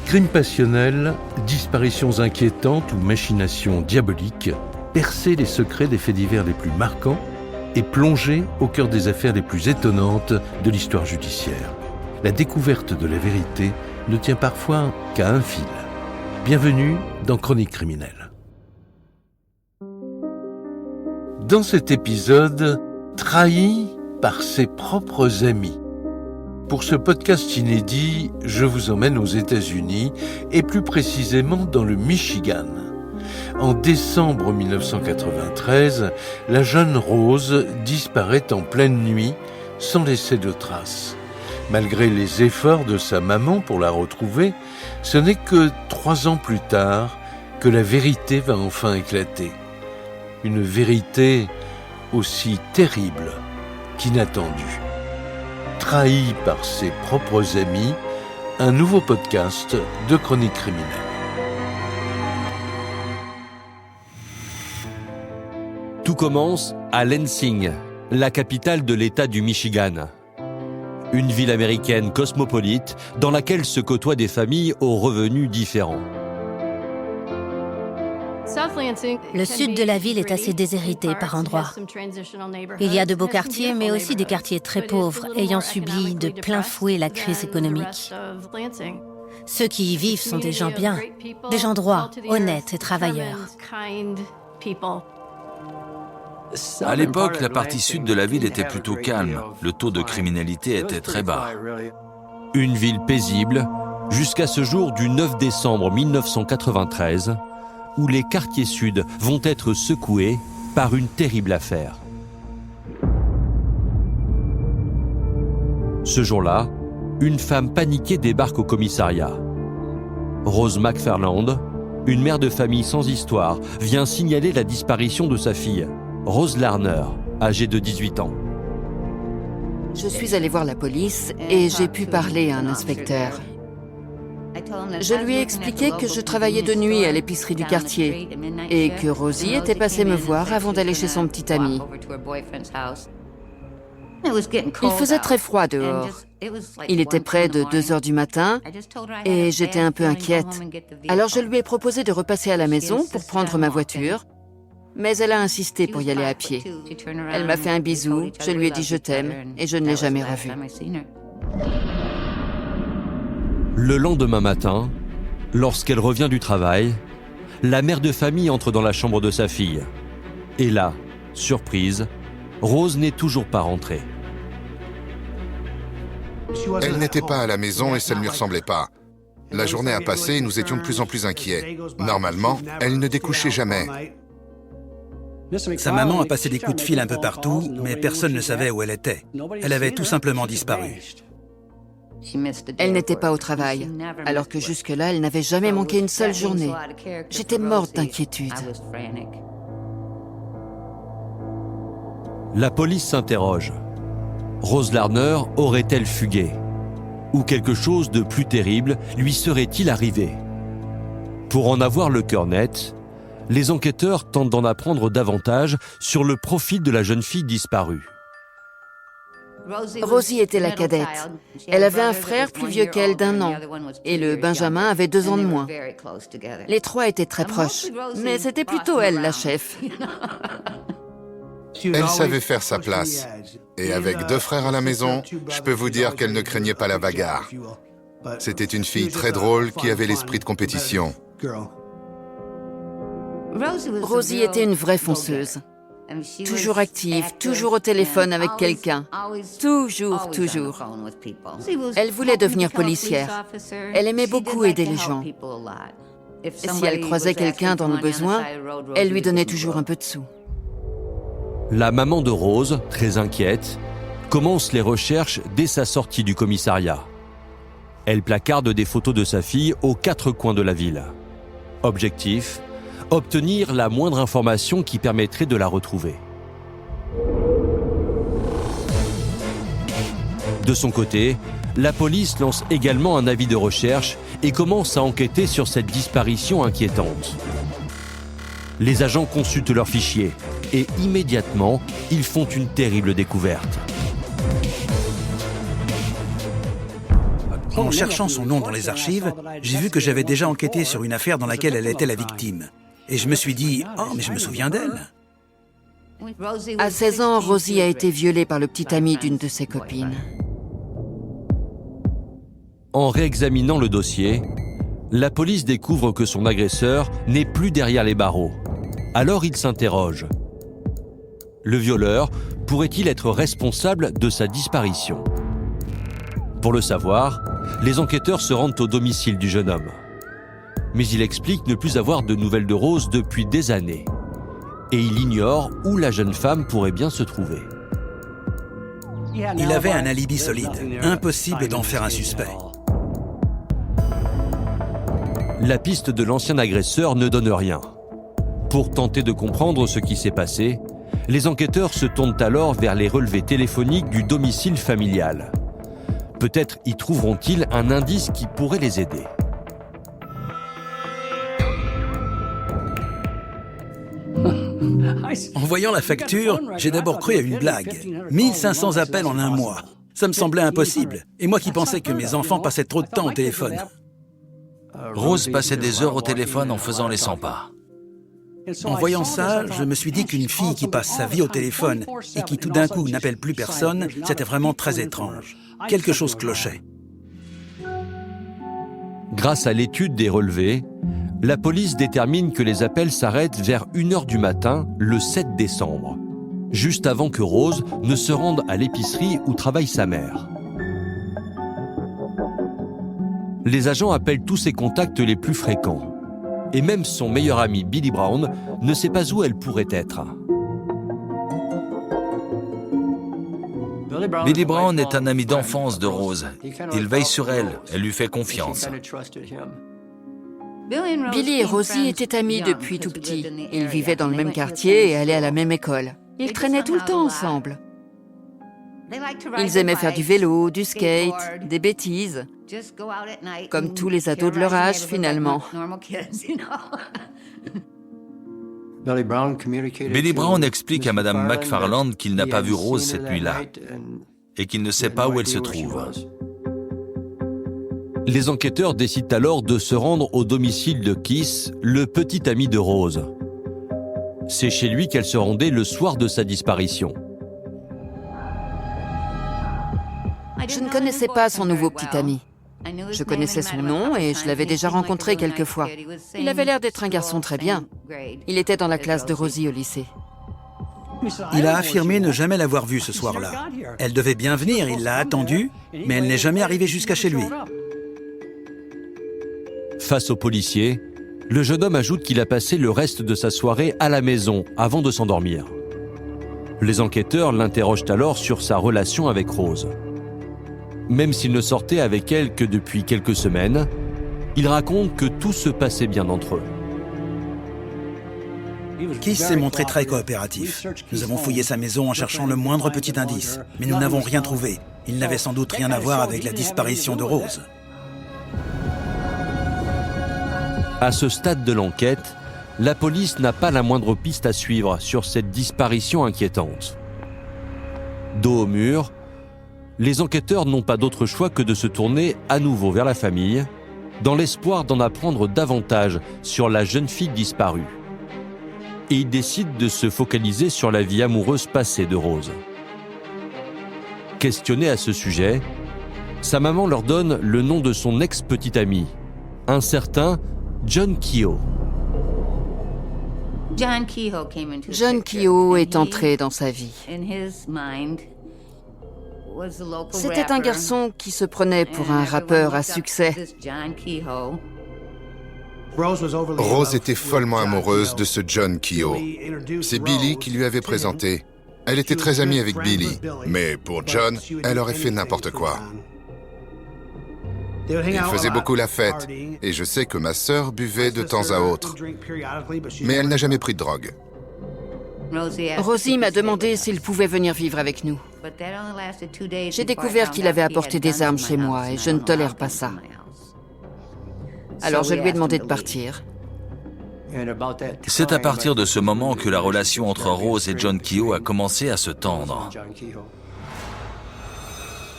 Crimes passionnels, disparitions inquiétantes ou machinations diaboliques, percer les secrets des faits divers les plus marquants et plonger au cœur des affaires les plus étonnantes de l'histoire judiciaire. La découverte de la vérité ne tient parfois qu'à un fil. Bienvenue dans Chroniques criminelles. Dans cet épisode, trahi par ses propres amis. Pour ce podcast inédit, je vous emmène aux États-Unis et plus précisément dans le Michigan. En décembre 1993, la jeune Rose disparaît en pleine nuit sans laisser de traces. Malgré les efforts de sa maman pour la retrouver, ce n'est que 3 ans plus tard que la vérité va enfin éclater. Une vérité aussi terrible qu'inattendue. Trahi par ses propres amis, un nouveau podcast de Chroniques criminelles. Tout commence à Lansing, la capitale de l'État du Michigan. Une ville américaine cosmopolite dans laquelle se côtoient des familles aux revenus différents. Le sud de la ville est assez déshérité par endroits. Il y a de beaux quartiers, mais aussi des quartiers très pauvres, ayant subi de plein fouet la crise économique. Ceux qui y vivent sont des gens bien, des gens droits, honnêtes et travailleurs. À l'époque, la partie sud de la ville était plutôt calme. Le taux de criminalité était très bas. Une ville paisible, jusqu'à ce jour du 9 décembre 1993, où les quartiers sud vont être secoués par une terrible affaire. Ce jour-là, une femme paniquée débarque au commissariat. Rose McFarland, une mère de famille sans histoire, vient signaler la disparition de sa fille, Rose Larner, âgée de 18 ans. Je suis allée voir la police et j'ai pu parler à un inspecteur. Je lui ai expliqué que je travaillais de nuit à l'épicerie du quartier et que Rosie était passée me voir avant d'aller chez son petit ami. Il faisait très froid dehors. Il était près de 2 heures du matin et j'étais un peu inquiète. Alors je lui ai proposé de repasser à la maison pour prendre ma voiture, mais elle a insisté pour y aller à pied. Elle m'a fait un bisou, je lui ai dit je t'aime et je ne l'ai jamais revue. Le lendemain matin, lorsqu'elle revient du travail, la mère de famille entre dans la chambre de sa fille. Et là, surprise, Rose n'est toujours pas rentrée. Elle n'était pas à la maison et ça ne lui ressemblait pas. La journée a passé et nous étions de plus en plus inquiets. Normalement, elle ne découchait jamais. Sa maman a passé des coups de fil un peu partout, mais personne ne savait où elle était. Elle avait tout simplement disparu. Elle n'était pas au travail, alors que jusque-là, elle n'avait jamais manqué une seule journée. J'étais morte d'inquiétude. La police s'interroge. Rose Larner aurait-elle fugué? Ou quelque chose de plus terrible lui serait-il arrivé? Pour en avoir le cœur net, les enquêteurs tentent d'en apprendre davantage sur le profil de la jeune fille disparue. Rosie était la cadette. Elle avait un frère plus vieux qu'elle d'1 an, et le Benjamin avait 2 ans de moins. Les 3 étaient très proches, mais c'était plutôt elle la chef. Elle savait faire sa place. Et avec 2 frères à la maison, je peux vous dire qu'elle ne craignait pas la bagarre. C'était une fille très drôle qui avait l'esprit de compétition. Rosie était une vraie fonceuse. Toujours active, toujours au téléphone avec quelqu'un. Toujours. Elle voulait devenir policière. Elle aimait beaucoup aider les gens. Et si elle croisait quelqu'un dans le besoin, elle lui donnait toujours un peu de sous. La maman de Rose, très inquiète, commence les recherches dès sa sortie du commissariat. Elle placarde des photos de sa fille aux 4 coins de la ville. Objectif : obtenir la moindre information qui permettrait de la retrouver. De son côté, la police lance également un avis de recherche et commence à enquêter sur cette disparition inquiétante. Les agents consultent leurs fichiers et immédiatement, ils font une terrible découverte. En cherchant son nom dans les archives, j'ai vu que j'avais déjà enquêté sur une affaire dans laquelle elle était la victime. Et je me suis dit, « Oh, mais je me souviens d'elle !» À 16 ans, Rosie a été violée par le petit ami d'une de ses copines. En réexaminant le dossier, la police découvre que son agresseur n'est plus derrière les barreaux. Alors il s'interroge. Le violeur pourrait-il être responsable de sa disparition? Pour le savoir, les enquêteurs se rendent au domicile du jeune homme. Mais il explique ne plus avoir de nouvelles de Rose depuis des années. Et il ignore où la jeune femme pourrait bien se trouver. Il avait un alibi solide. Impossible d'en faire un suspect. La piste de l'ancien agresseur ne donne rien. Pour tenter de comprendre ce qui s'est passé, les enquêteurs se tournent alors vers les relevés téléphoniques du domicile familial. Peut-être y trouveront-ils un indice qui pourrait les aider. En voyant la facture, j'ai d'abord cru à une blague. 1500 appels en un mois. Ça me semblait impossible. Et moi qui pensais que mes enfants passaient trop de temps au téléphone. Rose passait des heures au téléphone en faisant les 100 pas. En voyant ça, je me suis dit qu'une fille qui passe sa vie au téléphone et qui tout d'un coup n'appelle plus personne, c'était vraiment très étrange. Quelque chose clochait. Grâce à l'étude des relevés, la police détermine que les appels s'arrêtent vers 1h du matin, le 7 décembre, juste avant que Rose ne se rende à l'épicerie où travaille sa mère. Les agents appellent tous ses contacts les plus fréquents. Et même son meilleur ami Billy Brown ne sait pas où elle pourrait être. Billy Brown est un ami d'enfance de Rose. Il veille sur elle, elle lui fait confiance. Billy et Rosie étaient amis depuis tout petit. Ils vivaient dans le même quartier et allaient à la même école. Ils traînaient tout le temps ensemble. Ils aimaient faire du vélo, du skate, des bêtises, comme tous les ados de leur âge finalement. Billy Brown explique à Madame McFarland qu'il n'a pas vu Rose cette nuit-là et qu'il ne sait pas où elle se trouve. Les enquêteurs décident alors de se rendre au domicile de Keith, le petit ami de Rose. C'est chez lui qu'elle se rendait le soir de sa disparition. Je ne connaissais pas son nouveau petit ami. Je connaissais son nom et je l'avais déjà rencontré quelques fois. Il avait l'air d'être un garçon très bien. Il était dans la classe de Rosie au lycée. Il a affirmé ne jamais l'avoir vue ce soir-là. Elle devait bien venir, il l'a attendue, mais elle n'est jamais arrivée jusqu'à chez lui. Face aux policiers, le jeune homme ajoute qu'il a passé le reste de sa soirée à la maison avant de s'endormir. Les enquêteurs l'interrogent alors sur sa relation avec Rose. Même s'il ne sortait avec elle que depuis quelques semaines, il raconte que tout se passait bien entre eux. Keith s'est montré très coopératif. Nous avons fouillé sa maison en cherchant le moindre petit indice, mais nous n'avons rien trouvé. Il n'avait sans doute rien à voir avec la disparition de Rose. À ce stade de l'enquête, la police n'a pas la moindre piste à suivre sur cette disparition inquiétante. Dos au mur, les enquêteurs n'ont pas d'autre choix que de se tourner à nouveau vers la famille, dans l'espoir d'en apprendre davantage sur la jeune fille disparue. Et ils décident de se focaliser sur la vie amoureuse passée de Rose. Questionnée à ce sujet, sa maman leur donne le nom de son ex-petit ami, un certain John Kehoe. John Kehoe est entré dans sa vie. C'était un garçon qui se prenait pour un rappeur à succès. Rose était follement amoureuse de ce John Kehoe. C'est Billy qui lui avait présenté. Elle était très amie avec Billy, mais pour John, elle aurait fait n'importe quoi. Il faisait beaucoup la fête, et je sais que ma sœur buvait de temps à autre. Mais elle n'a jamais pris de drogue. Rosie m'a demandé s'il pouvait venir vivre avec nous. J'ai découvert qu'il avait apporté des armes chez moi et je ne tolère pas ça. Alors je lui ai demandé de partir. C'est à partir de ce moment que la relation entre Rose et John Kehoe a commencé à se tendre.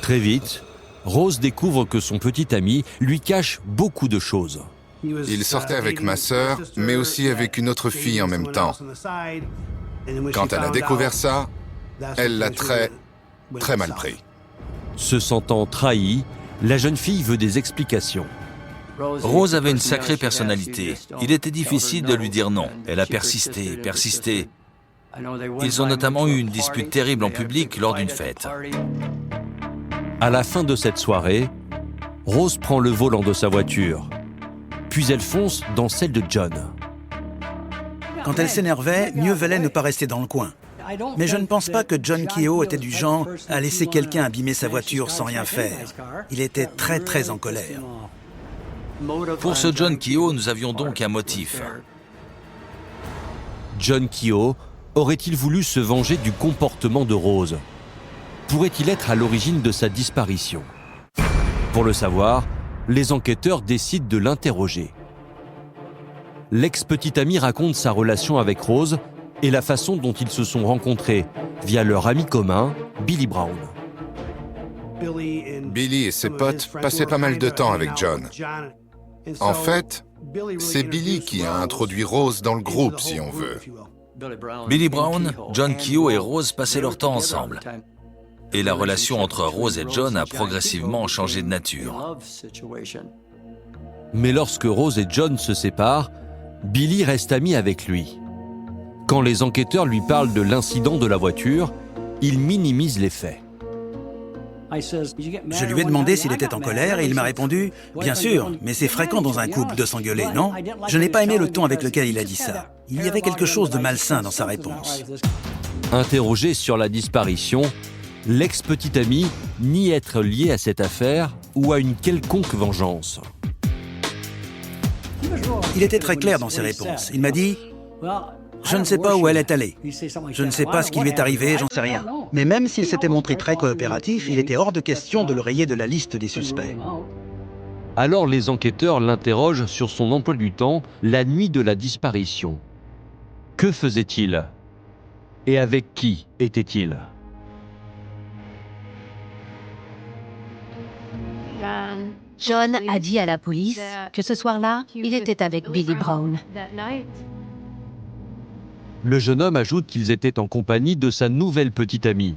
Très vite, Rose découvre que son petit ami lui cache beaucoup de choses. Il sortait avec ma sœur, mais aussi avec une autre fille en même temps. Quand elle a découvert ça, elle l'a très mal pris. Se sentant trahie, la jeune fille veut des explications. Rose avait une sacrée personnalité. Il était difficile de lui dire non. Elle a persisté. Ils ont notamment eu une dispute terrible en public lors d'une fête. À la fin de cette soirée, Rose prend le volant de sa voiture, puis elle fonce dans celle de John. Quand elle s'énervait, mieux valait ne pas rester dans le coin. Mais je ne pense pas que John Keogh était du genre à laisser quelqu'un abîmer sa voiture sans rien faire. Il était très en colère. Pour ce John Keogh, nous avions donc un motif. John Keogh aurait-il voulu se venger du comportement de Rose? Pourrait-il être à l'origine de sa disparition? Pour le savoir, les enquêteurs décident de l'interroger. L'ex-petite amie raconte sa relation avec Rose et la façon dont ils se sont rencontrés via leur ami commun, Billy Brown. Billy et ses potes passaient pas mal de temps avec John. En fait, c'est Billy qui a introduit Rose dans le groupe, si on veut. Billy Brown, John Keogh et Rose passaient leur temps ensemble. Et la relation entre Rose et John a progressivement changé de nature. Mais lorsque Rose et John se séparent, Billy reste ami avec lui. Quand les enquêteurs lui parlent de l'incident de la voiture, il minimise les faits. Je lui ai demandé s'il était en colère et il m'a répondu « Bien sûr, mais c'est fréquent dans un couple de s'engueuler, non ?» Je n'ai pas aimé le ton avec lequel il a dit ça. Il y avait quelque chose de malsain dans sa réponse. Interrogé sur la disparition, l'ex-petite amie nie être lié à cette affaire ou à une quelconque vengeance. Il était très clair dans ses réponses. Il m'a dit « Je ne sais pas où elle est allée. Je ne sais pas ce qui lui est arrivé, j'en sais rien. » Mais même s'il s'était montré très coopératif, il était hors de question de le rayer de la liste des suspects. Alors les enquêteurs l'interrogent sur son emploi du temps la nuit de la disparition. Que faisait-il? Et avec qui était-il? John a dit à la police que ce soir-là, il était avec Billy Brown. Le jeune homme ajoute qu'ils étaient en compagnie de sa nouvelle petite amie.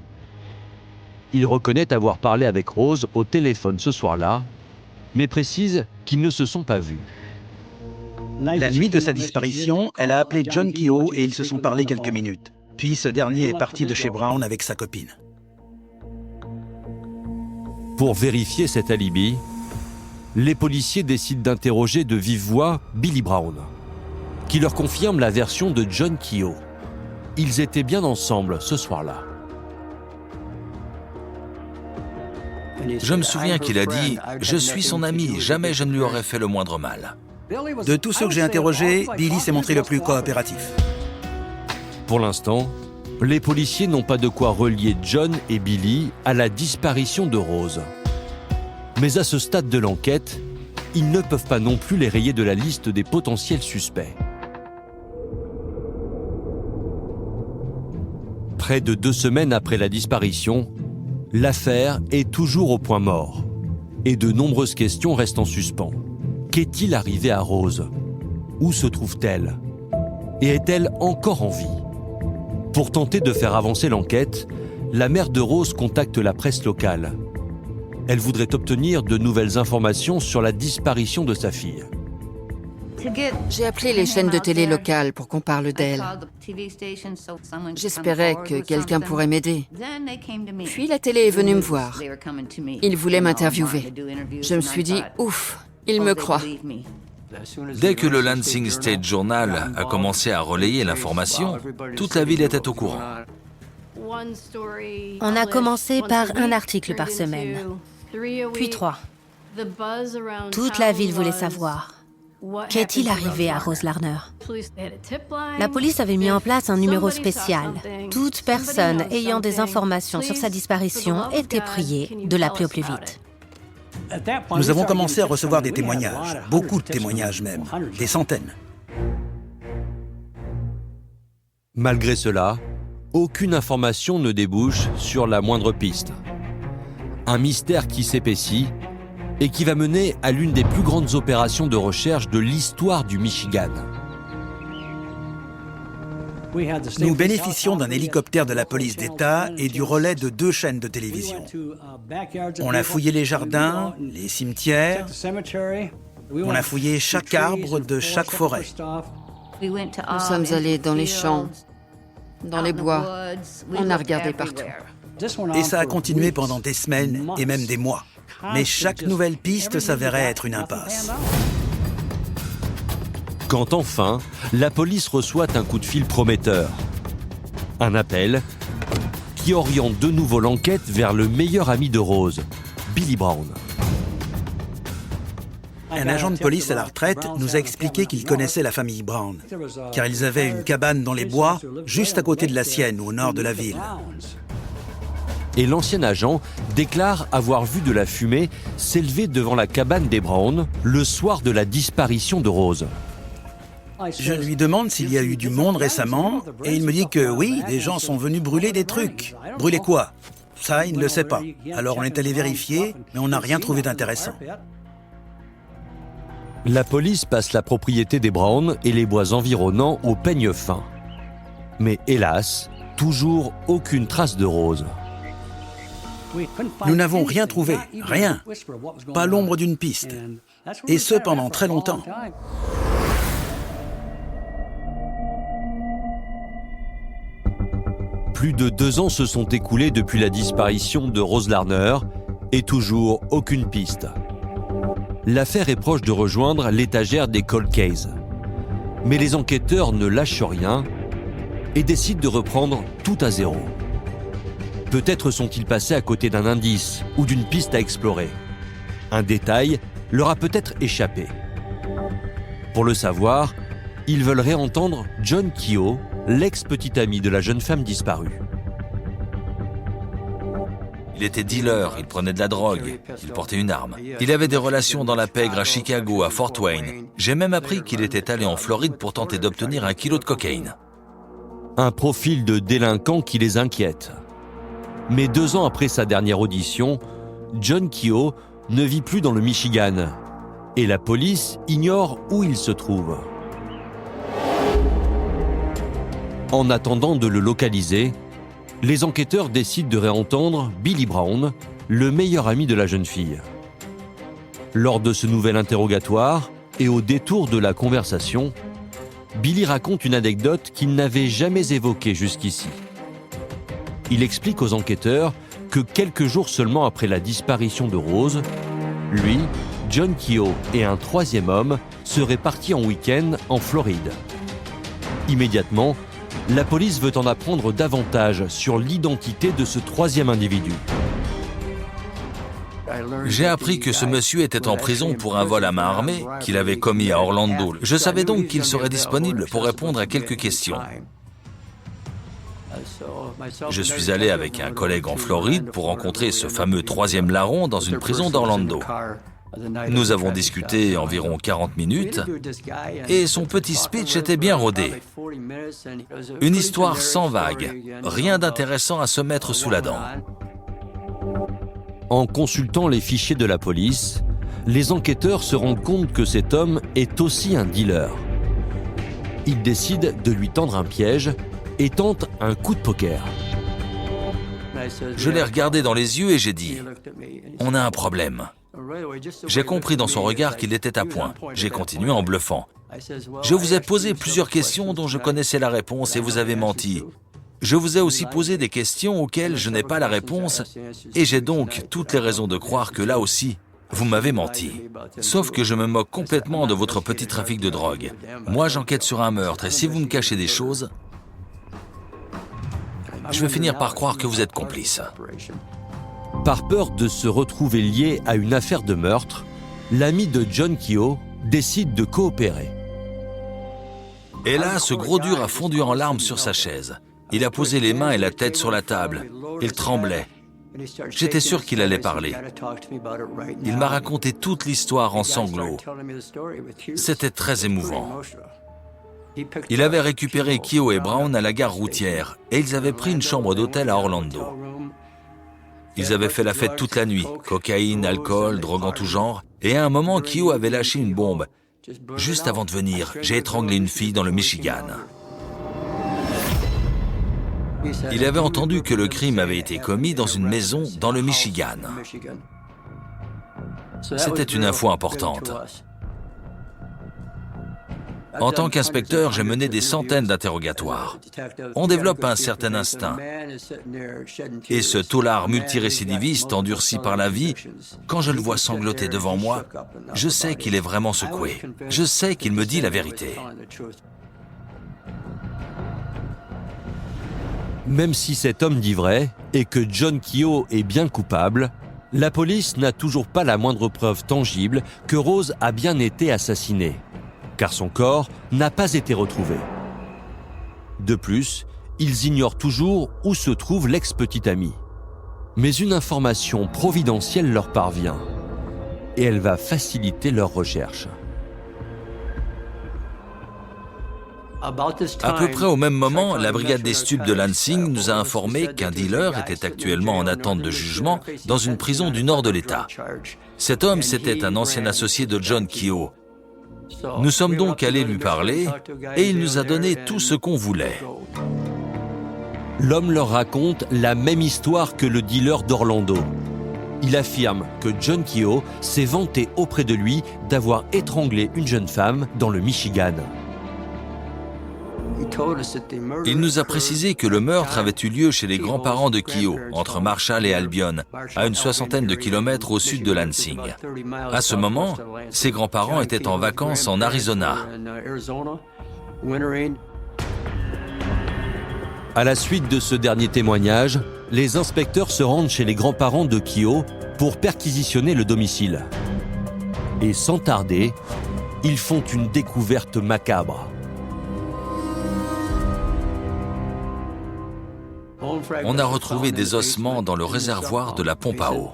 Il reconnaît avoir parlé avec Rose au téléphone ce soir-là, mais précise qu'ils ne se sont pas vus. La nuit de sa disparition, elle a appelé John Keogh et ils se sont parlé quelques minutes. Puis ce dernier est parti de chez Brown avec sa copine. Pour vérifier cet alibi, les policiers décident d'interroger de vive voix Billy Brown, qui leur confirme la version de John Keogh. Ils étaient bien ensemble ce soir-là. Je me souviens qu'il a dit « Je suis son ami, jamais je ne lui aurais fait le moindre mal ». De tous ceux que j'ai interrogés, Billy s'est montré le plus coopératif. Pour l'instant, les policiers n'ont pas de quoi relier John et Billy à la disparition de Rose. Mais à ce stade de l'enquête, ils ne peuvent pas non plus les rayer de la liste des potentiels suspects. Près de 2 semaines après la disparition, l'affaire est toujours au point mort. Et de nombreuses questions restent en suspens. Qu'est-il arrivé à Rose? Où se trouve-t-elle? Et est-elle encore en vie? Pour tenter de faire avancer l'enquête, la mère de Rose contacte la presse locale. Elle voudrait obtenir de nouvelles informations sur la disparition de sa fille. J'ai appelé les chaînes de télé locales pour qu'on parle d'elle. J'espérais que quelqu'un pourrait m'aider. Puis la télé est venue me voir. Ils voulaient m'interviewer. Je me suis dit, ouf, ils me croient. Dès que le Lansing State Journal a commencé à relayer l'information, toute la ville était au courant. On a commencé par un article par semaine, puis 3. Toute la ville voulait savoir. Qu'est-il arrivé à Rose Larner? La police avait mis en place un numéro spécial. Toute personne ayant des informations sur sa disparition était priée de l'appeler au plus vite. Nous avons commencé à recevoir des témoignages, beaucoup de témoignages même, des centaines. Malgré cela, aucune information ne débouche sur la moindre piste. Un mystère qui s'épaissit et qui va mener à l'une des plus grandes opérations de recherche de l'histoire du Michigan. Nous bénéficions d'un hélicoptère de la police d'État et du relais de 2 chaînes de télévision. On a fouillé les jardins, les cimetières, on a fouillé chaque arbre de chaque forêt. Nous sommes allés dans les champs, dans les bois. On a regardé partout. Et ça a continué pendant des semaines et même des mois. Mais chaque nouvelle piste s'avérait être une impasse. Quand enfin, la police reçoit un coup de fil prometteur. Un appel qui oriente de nouveau l'enquête vers le meilleur ami de Rose, Billy Brown. Un agent de police à la retraite nous a expliqué qu'il connaissait la famille Brown, car ils avaient une cabane dans les bois, juste à côté de la sienne, au nord de la ville. Et l'ancien agent déclare avoir vu de la fumée s'élever devant la cabane des Brown le soir de la disparition de Rose. Je lui demande s'il y a eu du monde récemment, et il me dit que oui, des gens sont venus brûler des trucs. Brûler quoi? Ça, il ne le sait pas. Alors on est allé vérifier, mais on n'a rien trouvé d'intéressant. La police passe la propriété des Brown et les bois environnants au peigne fin. Mais hélas, toujours aucune trace de Rose. Nous n'avons rien trouvé, rien. Pas l'ombre d'une piste. Et ce, pendant très longtemps. Plus de 2 ans se sont écoulés depuis la disparition de Rose Larner et toujours aucune piste. L'affaire est proche de rejoindre l'étagère des cold cases. Mais les enquêteurs ne lâchent rien et décident de reprendre tout à zéro. Peut-être sont-ils passés à côté d'un indice ou d'une piste à explorer. Un détail leur a peut-être échappé. Pour le savoir, ils veulent réentendre John Keogh, l'ex-petit ami de la jeune femme disparue. Il était dealer, il prenait de la drogue, il portait une arme. Il avait des relations dans la pègre à Chicago, à Fort Wayne. J'ai même appris qu'il était allé en Floride pour tenter d'obtenir 1 kilo de cocaïne. Un profil de délinquant qui les inquiète. Mais 2 ans après sa dernière audition, John Keogh ne vit plus dans le Michigan et la police ignore où il se trouve. En attendant de le localiser, les enquêteurs décident de réentendre Billy Brown, le meilleur ami de la jeune fille. Lors de ce nouvel interrogatoire et au détour de la conversation, Billy raconte une anecdote qu'il n'avait jamais évoquée jusqu'ici. Il explique aux enquêteurs que quelques jours seulement après la disparition de Rose, lui, John Keogh et un 3e homme seraient partis en week-end en Floride. Immédiatement, la police veut en apprendre davantage sur l'identité de ce 3e individu. J'ai appris que ce monsieur était en prison pour un vol à main armée qu'il avait commis à Orlando. Je savais donc qu'il serait disponible pour répondre à quelques questions. Je suis allé avec un collègue en Floride pour rencontrer ce fameux 3e larron dans une prison d'Orlando. Nous avons discuté environ 40 minutes et son petit speech était bien rodé. Une histoire sans vague, rien d'intéressant à se mettre sous la dent. En consultant les fichiers de la police, les enquêteurs se rendent compte que cet homme est aussi un dealer. Ils décident de lui tendre un piège et tentent un coup de poker. Je l'ai regardé dans les yeux et j'ai dit « On a un problème ». J'ai compris dans son regard qu'il était à point. J'ai continué en bluffant. Je vous ai posé plusieurs questions dont je connaissais la réponse et vous avez menti. Je vous ai aussi posé des questions auxquelles je n'ai pas la réponse et j'ai donc toutes les raisons de croire que là aussi, vous m'avez menti. Sauf que je me moque complètement de votre petit trafic de drogue. Moi, j'enquête sur un meurtre et si vous me cachez des choses, je vais finir par croire que vous êtes complice. Par peur de se retrouver lié à une affaire de meurtre, l'ami de John Keogh décide de coopérer. Et là, ce gros dur a fondu en larmes sur sa chaise. Il a posé les mains et la tête sur la table. Il tremblait. J'étais sûr qu'il allait parler. Il m'a raconté toute l'histoire en sanglots. C'était très émouvant. Il avait récupéré Keogh et Brown à la gare routière et ils avaient pris une chambre d'hôtel à Orlando. Ils avaient fait la fête toute la nuit, cocaïne, alcool, drogue en tout genre, et à un moment, Keogh avait lâché une bombe. Juste avant de venir, j'ai étranglé une fille dans le Michigan. Il avait entendu que le crime avait été commis dans une maison dans le Michigan. C'était une info importante. En tant qu'inspecteur, j'ai mené des centaines d'interrogatoires. On développe un certain instinct. Et ce taulard multirécidiviste endurci par la vie, quand je le vois sangloter devant moi, je sais qu'il est vraiment secoué. Je sais qu'il me dit la vérité. Même si cet homme dit vrai et que John Keogh est bien coupable, la police n'a toujours pas la moindre preuve tangible que Rose a bien été assassinée, car son corps n'a pas été retrouvé. De plus, ils ignorent toujours où se trouve l'ex-petite amie. Mais une information providentielle leur parvient, et elle va faciliter leurs recherches. À peu près au même moment, la brigade des stupes de Lansing nous a informé qu'un dealer était actuellement en attente de jugement dans une prison du nord de l'État. Cet homme, c'était un ancien associé de John Keogh. Nous sommes donc allés lui parler et il nous a donné tout ce qu'on voulait. L'homme leur raconte la même histoire que le dealer d'Orlando. Il affirme que John Keogh s'est vanté auprès de lui d'avoir étranglé une jeune femme dans le Michigan. Il nous a précisé que le meurtre avait eu lieu chez les grands-parents de Keogh, entre Marshall et Albion, à une soixantaine de kilomètres au sud de Lansing. À ce moment, ses grands-parents étaient en vacances en Arizona. À la suite de ce dernier témoignage, les inspecteurs se rendent chez les grands-parents de Keogh pour perquisitionner le domicile. Et sans tarder, ils font une découverte macabre. On a retrouvé des ossements dans le réservoir de la pompe à eau.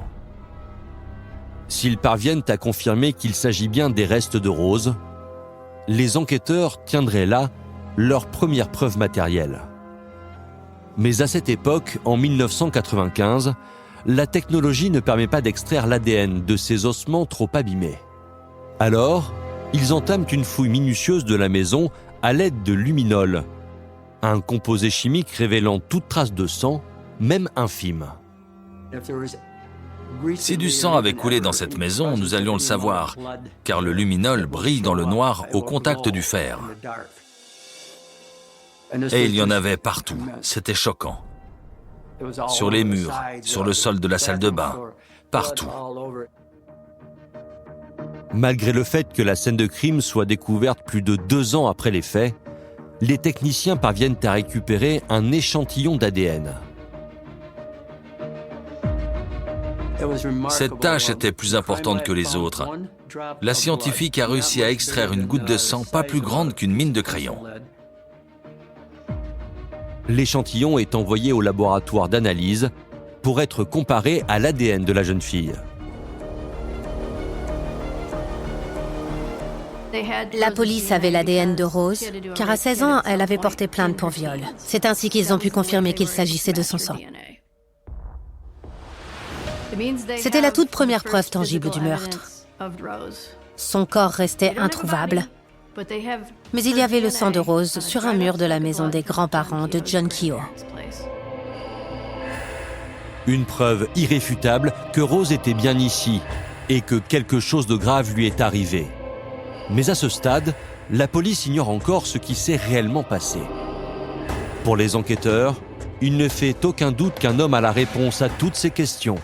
S'ils parviennent à confirmer qu'il s'agit bien des restes de Rose, les enquêteurs tiendraient là leur première preuve matérielle. Mais à cette époque, en 1995, la technologie ne permet pas d'extraire l'ADN de ces ossements trop abîmés. Alors, ils entament une fouille minutieuse de la maison à l'aide de luminol, un composé chimique révélant toute trace de sang, même infime. Si du sang avait coulé dans cette maison, nous allions le savoir, car le luminol brille dans le noir au contact du fer. Et il y en avait partout, c'était choquant. Sur les murs, sur le sol de la salle de bain, partout. Malgré le fait que la scène de crime soit découverte plus de 2 ans après les faits, les techniciens parviennent à récupérer un échantillon d'ADN. Cette tâche était plus importante que les autres. La scientifique a réussi à extraire une goutte de sang pas plus grande qu'une mine de crayon. L'échantillon est envoyé au laboratoire d'analyse pour être comparé à l'ADN de la jeune fille. La police avait l'ADN de Rose, car à 16 ans, elle avait porté plainte pour viol. C'est ainsi qu'ils ont pu confirmer qu'il s'agissait de son sang. C'était la toute première preuve tangible du meurtre. Son corps restait introuvable, mais il y avait le sang de Rose sur un mur de la maison des grands-parents de John Keogh. Une preuve irréfutable que Rose était bien ici et que quelque chose de grave lui est arrivé. Mais à ce stade, la police ignore encore ce qui s'est réellement passé. Pour les enquêteurs, il ne fait aucun doute qu'un homme a la réponse à toutes ces questions.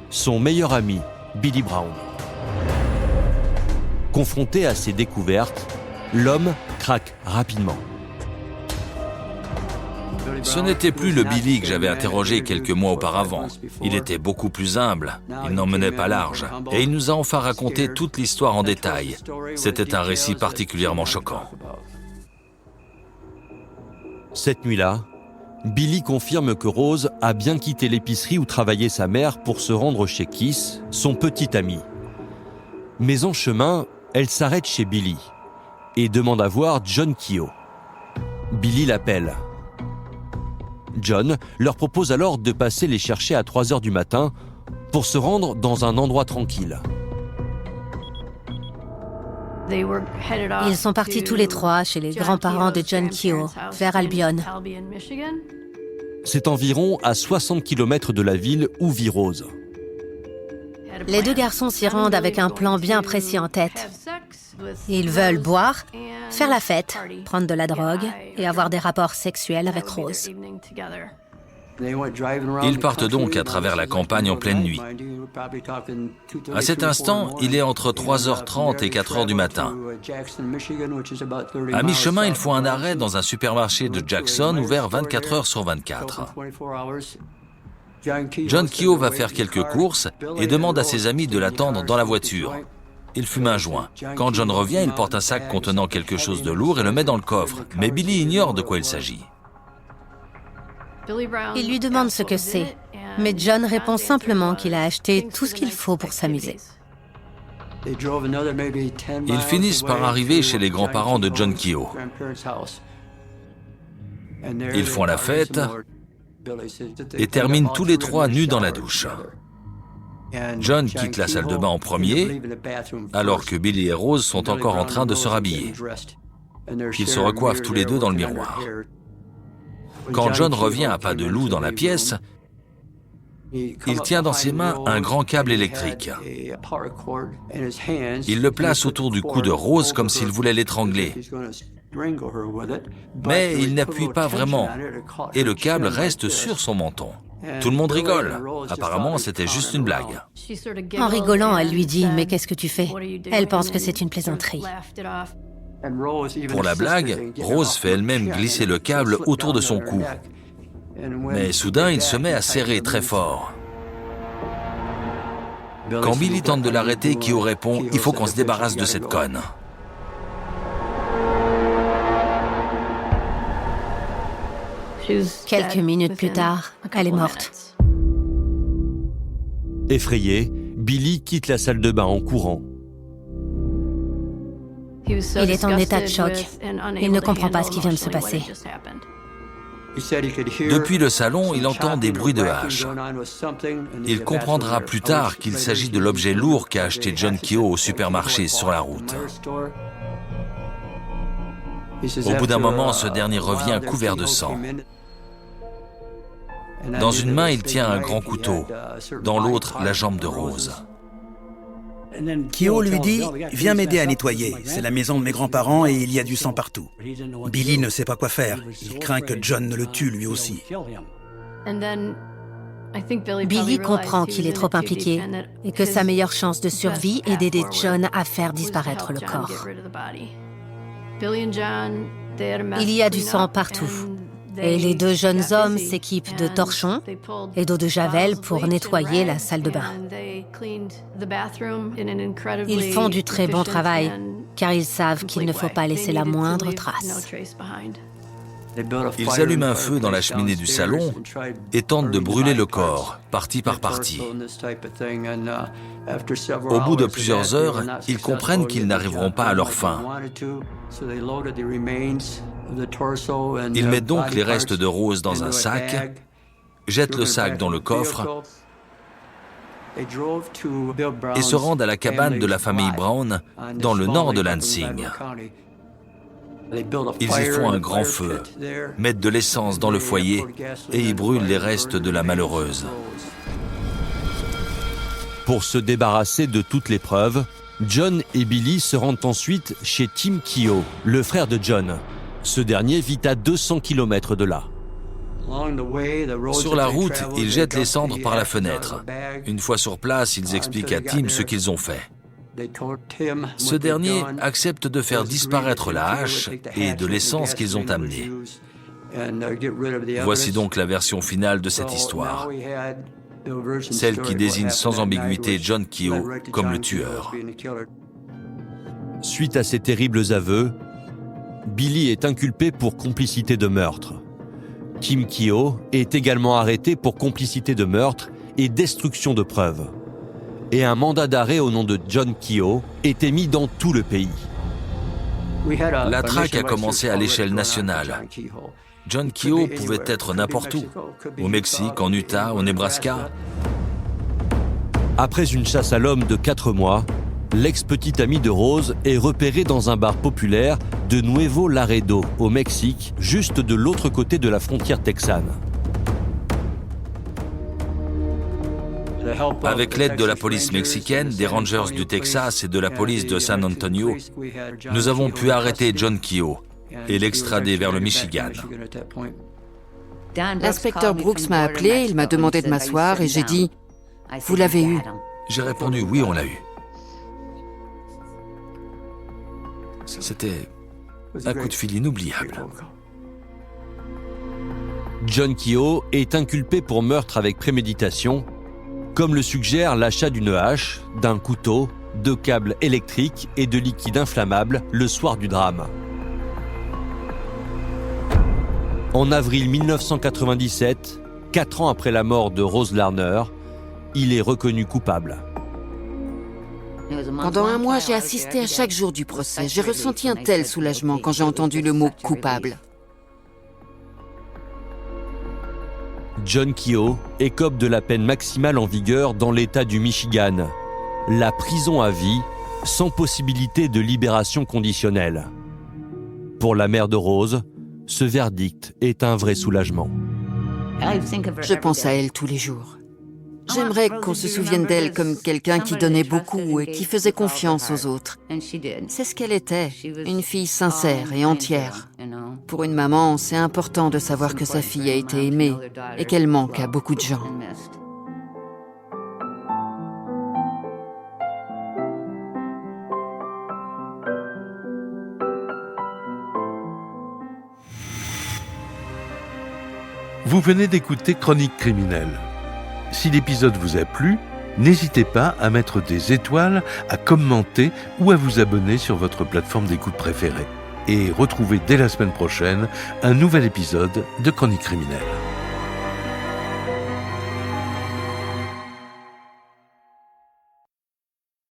Son meilleur ami, Billy Brown. Confronté à ces découvertes, l'homme craque rapidement. Ce n'était plus le Billy que j'avais interrogé quelques mois auparavant. Il était beaucoup plus humble, il n'en menait pas large, et il nous a enfin raconté toute l'histoire en détail. C'était un récit particulièrement choquant. Cette nuit-là, Billy confirme que Rose a bien quitté l'épicerie où travaillait sa mère pour se rendre chez Keith, son petit ami. Mais en chemin, elle s'arrête chez Billy et demande à voir John Keogh. Billy l'appelle. John leur propose alors de passer les chercher à 3h du matin pour se rendre dans un endroit tranquille. Ils sont partis tous les trois chez les grands-parents de John Keogh, vers Albion. C'est environ à 60 km de la ville où vit Rose. Les deux garçons s'y rendent avec un plan bien précis en tête. Ils veulent boire, faire la fête, prendre de la drogue et avoir des rapports sexuels avec Rose. Ils partent donc à travers la campagne en pleine nuit. À cet instant, il est entre 3h30 et 4h du matin. À mi-chemin, ils font un arrêt dans un supermarché de Jackson ouvert 24 heures sur 24. John Keogh va faire quelques courses et demande à ses amis de l'attendre dans la voiture. Il fume un joint. Quand John revient, il porte un sac contenant quelque chose de lourd et le met dans le coffre. Mais Billy ignore de quoi il s'agit. Il lui demande ce que c'est, mais John répond simplement qu'il a acheté tout ce qu'il faut pour s'amuser. Ils finissent par arriver chez les grands-parents de John Keogh. Ils font la fête et terminent tous les trois nus dans la douche. John quitte la salle de bain en premier, alors que Billy et Rose sont encore en train de se rhabiller. Ils se recoiffent tous les deux dans le miroir. Quand John revient à pas de loup dans la pièce, il tient dans ses mains un grand câble électrique. Il le place autour du cou de Rose comme s'il voulait l'étrangler. Mais il n'appuie pas vraiment, et le câble reste sur son menton. Tout le monde rigole. Apparemment, c'était juste une blague. En rigolant, elle lui dit « Mais qu'est-ce que tu fais ?» Elle pense que c'est une plaisanterie. Pour la blague, Rose fait elle-même glisser le câble autour de son cou. Mais soudain, il se met à serrer très fort. Quand Billy tente de l'arrêter, Keogh répond « Il faut qu'on se débarrasse de cette conne ». Quelques minutes plus tard, elle est morte. Effrayé, Billy quitte la salle de bain en courant. Il est en état de choc. Il ne comprend pas ce qui vient de se passer. Depuis le salon, il entend des bruits de hache. Il comprendra plus tard qu'il s'agit de l'objet lourd qu'a acheté John Keogh au supermarché sur la route. Au bout d'un moment, ce dernier revient couvert de sang. Dans une main, il tient un grand couteau, dans l'autre, la jambe de Rose. Keogh lui dit « Viens m'aider à nettoyer, c'est la maison de mes grands-parents et il y a du sang partout. » Billy ne sait pas quoi faire, il craint que John ne le tue lui aussi. Billy comprend qu'il est trop impliqué et que sa meilleure chance de survie est d'aider John à faire disparaître le corps. Il y a du sang partout. Et les deux jeunes hommes s'équipent de torchons et d'eau de javel pour nettoyer la salle de bain. Ils font du très bon travail, car ils savent qu'il ne faut pas laisser la moindre trace. Ils allument un feu dans la cheminée du salon et tentent de brûler le corps, partie par partie. Au bout de plusieurs heures, ils comprennent qu'ils n'arriveront pas à leur fin. Ils mettent donc les restes de Rose dans un sac, jettent le sac dans le coffre et se rendent à la cabane de la famille Brown dans le nord de Lansing. Ils y font un grand feu, mettent de l'essence dans le foyer et y brûlent les restes de la malheureuse. Pour se débarrasser de toutes les preuves, John et Billy se rendent ensuite chez Tim Keogh, le frère de John. Ce dernier vit à 200 km de là. Sur la route, ils jettent les cendres par la fenêtre. Une fois sur place, ils expliquent à Tim ce qu'ils ont fait. Ce dernier accepte de faire disparaître la hache et de l'essence qu'ils ont amenée. Voici donc la version finale de cette histoire. Celle qui désigne sans ambiguïté John Keogh comme le tueur. Suite à ces terribles aveux, Billy est inculpé pour complicité de meurtre. Tim Keogh est également arrêté pour complicité de meurtre et destruction de preuves. Et un mandat d'arrêt au nom de John Keogh est émis dans tout le pays. La traque a commencé à l'échelle nationale. John Keogh pouvait être n'importe où, au Mexique, en Utah, au Nebraska. Après une chasse à l'homme de 4 mois, l'ex-petit ami de Rose est repéré dans un bar populaire de Nuevo Laredo, au Mexique, juste de l'autre côté de la frontière texane. Avec l'aide de la police mexicaine, des Rangers du Texas et de la police de San Antonio, nous avons pu arrêter John Keogh et l'extrader vers le Michigan. L'inspecteur Brooks m'a appelé, il m'a demandé de m'asseoir et j'ai dit « Vous l'avez eu ?» J'ai répondu « Oui, on l'a eu ». C'était un coup de fil inoubliable. John Keogh est inculpé pour meurtre avec préméditation, comme le suggère l'achat d'une hache, d'un couteau, de câbles électriques et de liquide inflammable le soir du drame. En avril 1997, 4 ans après la mort de Rose Larner, il est reconnu coupable. Pendant un mois, j'ai assisté à chaque jour du procès. J'ai ressenti un tel soulagement quand j'ai entendu le mot « coupable ». John Keogh écope de la peine maximale en vigueur dans l'État du Michigan, la prison à vie, sans possibilité de libération conditionnelle. Pour la mère de Rose, ce verdict est un vrai soulagement. Je pense à elle tous les jours. J'aimerais qu'on se souvienne d'elle comme quelqu'un qui donnait beaucoup et qui faisait confiance aux autres. C'est ce qu'elle était, une fille sincère et entière. Pour une maman, c'est important de savoir que sa fille a été aimée et qu'elle manque à beaucoup de gens. Vous venez d'écouter Chronique criminelle. Si l'épisode vous a plu, n'hésitez pas à mettre des étoiles, à commenter ou à vous abonner sur votre plateforme d'écoute préférée. Et retrouvez dès la semaine prochaine un nouvel épisode de Chronique criminelle.